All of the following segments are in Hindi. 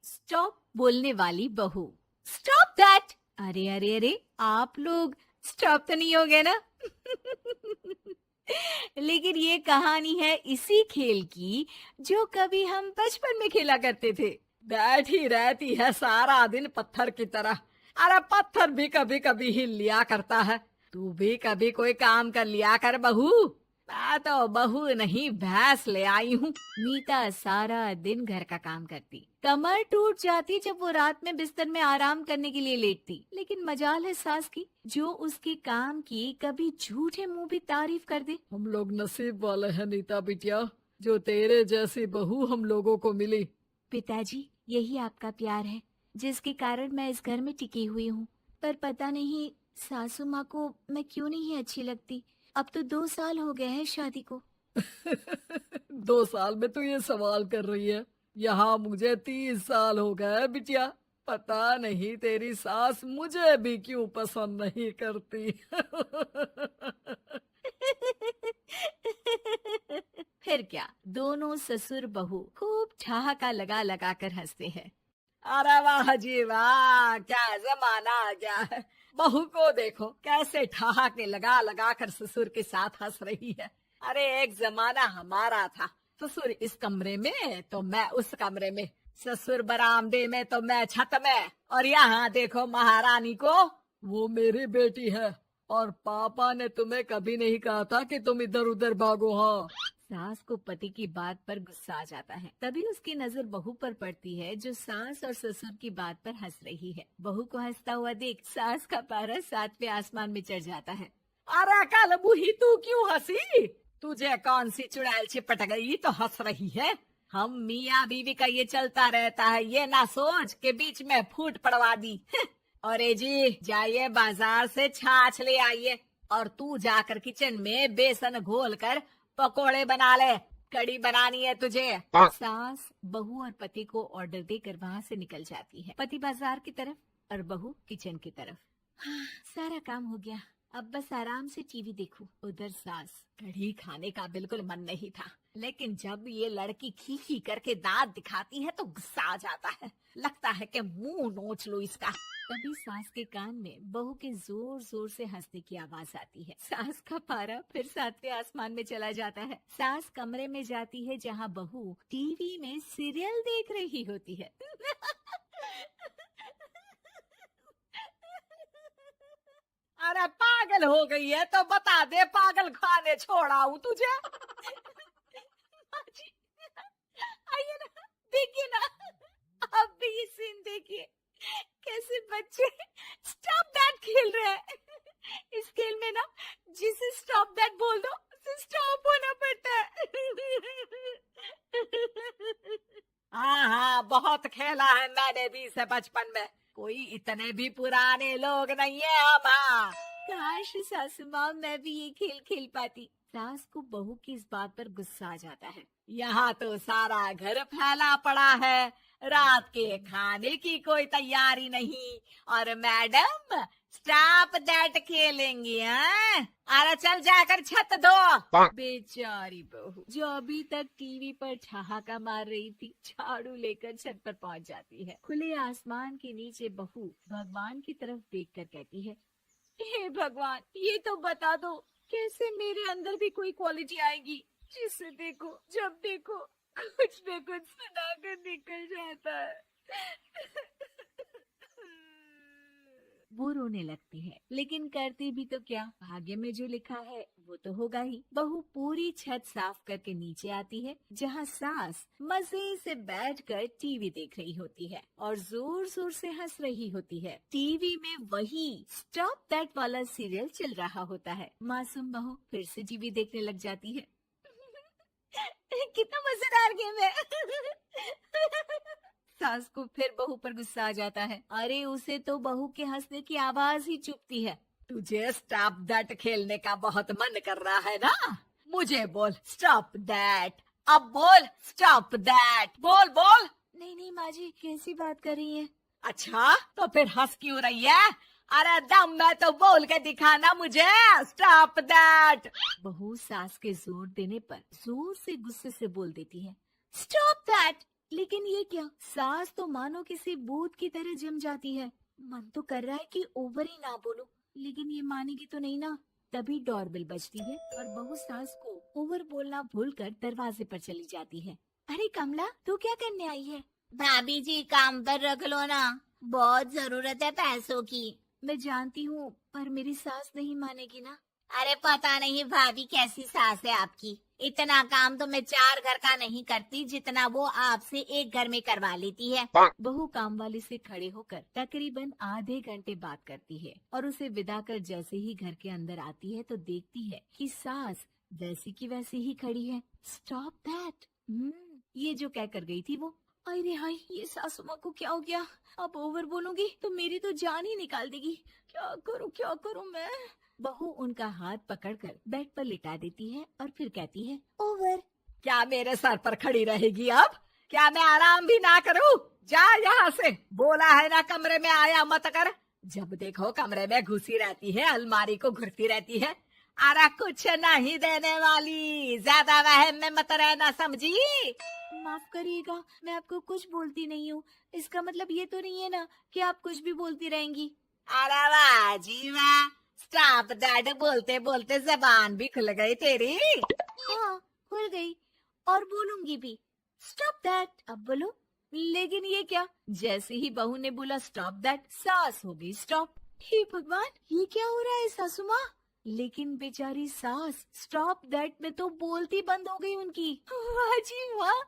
स्टॉप बोलने वाली बहू। Stop that. अरे अरे अरे, आप लोग स्टॉप तो नहीं हो गए ना? लेकिन ये कहानी है इसी खेल की जो कभी हम बचपन में खेला करते थे। बैठी रहती है सारा दिन पत्थर की तरह। अरे पत्थर भी कभी कभी हिल लिया करता है। तू भी कभी कोई काम कर लिया कर बहू। मैं तो बहू नहीं भैंस ले आई हूँ। मीता सारा दिन घर का काम करती, कमर टूट जाती जब वो रात में बिस्तर में आराम करने के लिए लेटती। लेकिन मजाल है सास की, जो उसके काम की कभी झूठे मुंह भी तारीफ कर दे। हम लोग नसीब वाले हैं नीता बिटिया, जो तेरे जैसी बहू हम लोगों को मिली। पिताजी, यही आपका प्यार है जिसके कारण मैं इस घर में टिकी हुई हूँ। पर पता नहीं सासू माँ को मैं क्यों नहीं अच्छी लगती। अब तो 2 साल हो गए हैं शादी को। 2 साल में तो ये सवाल कर रही है। यहाँ मुझे 30 साल हो गए बिटिया। पता नहीं तेरी सास मुझे भी क्यों पसंद नहीं करती। फिर क्या, दोनों ससुर बहू खूब ठहाका लगा लगा कर हंसते हैं। अरे वाह जी वाह, क्या जमाना आ गया है। बहू को देखो कैसे ठहाके लगा लगा कर ससुर के साथ हंस रही है। अरे एक जमाना हमारा था, ससुर इस कमरे में तो मैं उस कमरे में, ससुर बरामदे में तो मैं छत में। और यहाँ देखो महारानी को, वो मेरी बेटी है। और पापा ने तुम्हें कभी नहीं कहा था कि तुम इधर उधर भागो। हाँ, सास को पति की बात पर गुस्सा आ जाता है। तभी उसकी नजर बहू पर पड़ती है जो सास और ससुर की बात पर हंस रही है। बहू को हंसता हुआ देख सास का पारा 7वें आसमान में चढ़ जाता है। अरे कल बुही तू क्यों हंसी? तुझे कौन सी चुड़ैल चिपट गई तो हंस रही है? हम मियाँ बीवी का ये चलता रहता है, ये ना सोच के बीच में फूट पड़वा दी। अरे जी जाइए बाजार से छाछ ले आइए, और तू जाकर किचन में बेसन घोल कर पकोड़े बना ले, कड़ी बनानी है तुझे। सास बहू और पति को ऑर्डर देकर वहाँ से निकल जाती है। पति बाजार की तरफ और बहू किचन की तरफ। हाँ, सारा काम हो गया, अब बस आराम से टीवी देखूं। उधर सास, कढ़ी खाने का बिल्कुल मन नहीं था, लेकिन जब ये लड़की खी खी करके दांत दिखाती है तो गुस्सा आ जाता है। लगता है कि मुंह नोच लूं इसका। तभी सास के कान में बहू के जोर जोर से हंसने की आवाज आती है। सास का पारा फिर 7वें आसमान में चला जाता है। सास कमरे में जाती है जहाँ बहू टीवी में सीरियल देख रही होती है। अरे पागल हो गई है तो बता दे, पागल खाने छोड़ाऊं तुझे? जी, आइए ना, देखिए ना, आप भी ये सीन देखिए, कैसे बच्चे स्टॉप दैट खेल रहे हैं। इस खेल में ना जिसे स्टॉप दैट बोल दो उसे स्टॉप होना पड़ता है। हाँ हाँ, बहुत खेला है मैंने भी इसे बचपन में। कोई इतने भी पुराने लोग नहीं है हम। हाँ, काश सासू माँ मैं भी ये खेल खेल पाती। सास को बहू की इस बात पर गुस्सा आ जाता है। यहाँ तो सारा घर फैला पड़ा है, रात के खाने की कोई तैयारी नहीं, और मैडम स्टॉप दैट खेलेंगी। हाँ, अरे चल जाकर छत धो। बेचारी बहू जो अभी तक टीवी पर ठहाका मार रही थी, झाड़ू लेकर छत पर पहुंच जाती है। खुले आसमान के नीचे बहू भगवान की तरफ देखकर कहती है, हे भगवान, ये तो बता दो कैसे मेरे अंदर भी कोई क्वालिटी आएगी जिसे देखो जब देखो कुछ न कुछ सुनाकर निकल जाता है। वो रोने लगती है, लेकिन करती भी तो क्या, भाग्य में जो लिखा है वो तो होगा ही। बहू पूरी छत साफ करके नीचे आती है जहाँ सास मजे से बैठकर टीवी देख रही होती है और जोर जोर से हंस रही होती है। टीवी में वही स्टॉप दैट वाला सीरियल चल रहा होता है। मासूम बहू फिर से टीवी देखने लग जाती है। कितना मजेदार गेम है। सास को फिर बहू पर गुस्सा आ जाता है। अरे उसे तो बहू के हंसने की आवाज ही चुभती है। तुझे स्टॉप दैट खेलने का बहुत मन कर रहा है ना? मुझे बोल स्टॉप दैट, अब बोल स्टॉप दैट, बोल बोल। नहीं नहीं माँ जी, कैसी बात कर रही हैं? अच्छा तो फिर हंस क्यों रही है? अरे दम में तो बोल के दिखाना मुझे स्टॉप दैट। बहू सास के जोर देने पर जोर से गुस्से से बोल देती है, स्टॉप दैट। लेकिन ये क्या, सास तो मानो किसी भूत की तरह जम जाती है। मन तो कर रहा है कि ओवर ही ना बोलूं, लेकिन ये मानेगी तो नहीं ना। तभी डोरबेल बजती है और बहू सास को ओवर बोलना भूलकर दरवाजे पर चली जाती है। अरे कमला, तू क्या करने आई है? भाभी जी काम पर रख लो ना, बहुत जरूरत है पैसों की। मैं जानती हूँ, पर मेरी सास नहीं मानेगी ना। अरे पता नहीं भाभी कैसी सास है आपकी, इतना काम तो मैं 4 घर का नहीं करती जितना वो आपसे एक घर में करवा लेती है। बहू काम वाली से खड़े होकर तकरीबन आधे घंटे बात करती है और उसे विदा कर जैसे ही घर के अंदर आती है तो देखती है कि सास वैसी की वैसी ही खड़ी है। Stop that. ये जो कह कर गई थी वो। अरे हाय, ये सासू माँ को क्या हो गया? अब ओवर बोलूंगी तो मेरी तो जान ही निकाल देगी। क्या करूँ मैं? बहू उनका हाथ पकड़कर बेड पर लिटा देती है और फिर कहती है, ओवर। क्या मेरे सर पर खड़ी रहेगी अब? क्या मैं आराम भी ना करूं? जा यहाँ से, बोला है ना कमरे में आया मत कर। जब देखो कमरे में घुसी रहती है, अलमारी को घुरती रहती है। अरे कुछ नहीं देने वाली, ज्यादा वहम में मत रहना, समझी? माफ करिएगा, मैं आपको कुछ बोलती नहीं हूँ। इसका मतलब ये तो नहीं है ना कि आप कुछ भी बोलती रहेंगी। अरे वाह जी वाह, स्टॉप दैट बोलते बोलते जबान भी खुल गई तेरी। हाँ, खुल गई और बोलूंगी भी। Stop that. अब बोलो। लेकिन ये क्या, जैसे ही बहू ने बोला स्टॉप दैट, सास हो गई स्टॉप। हे भगवान, ये क्या हो रहा है सासू माँ? लेकिन बेचारी सास स्टॉप दैट में तो बोलती बंद हो गई उनकी। वाह जी वाह,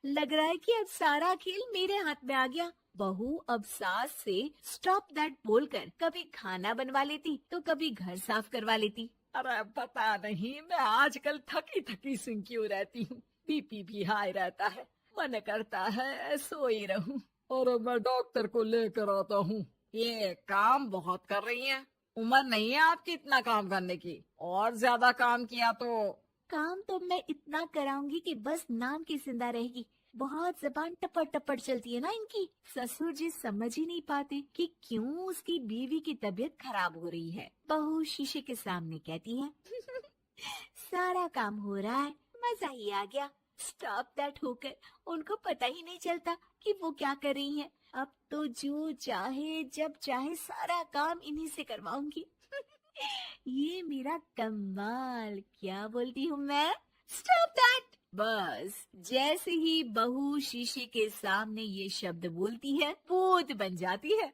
लग रहा है कि अब सारा खेल मेरे हाथ में आ गया। बहू अब सास से स्टॉप दैट बोलकर कभी खाना बनवा लेती तो कभी घर साफ करवा लेती। अरे पता नहीं, मैं आजकल थकी थकी सी क्यों रहती हूँ। बीपी भी हाई रहता है, मन करता है सो ही रहूं। और मैं डॉक्टर को लेकर आता हूँ। ये काम बहुत कर रही हैं, उम्र नहीं है आपकी इतना काम करने की। और ज्यादा काम किया तो काम तो मैं इतना कराऊंगी कि बस नाम की जिंदा रहेगी। बहुत जबान टपड़ टपड़ चलती है ना इनकी। ससुर जी समझ ही नहीं पाते कि क्यों उसकी बीवी की तबीयत खराब हो रही है। बहू शीशे के सामने कहती है, सारा काम हो रहा है, मजा ही आ गया। स्टॉप दैट होकर उनको पता ही नहीं चलता कि वो क्या कर रही हैं। अब तो जो चाहे जब चाहे सारा काम इन्हीं से करवाऊंगी। ये मेरा कमाल, क्या बोलती हूँ मैं? Stop that. बस जैसे ही बहू शीशे के सामने ये शब्द बोलती है, भूत बन जाती है।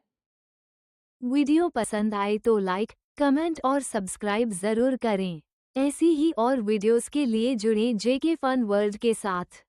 वीडियो पसंद आए तो लाइक, कमेंट और सब्सक्राइब जरूर करें। ऐसी ही और वीडियोस के लिए जुड़ें जेके फन वर्ल्ड के साथ।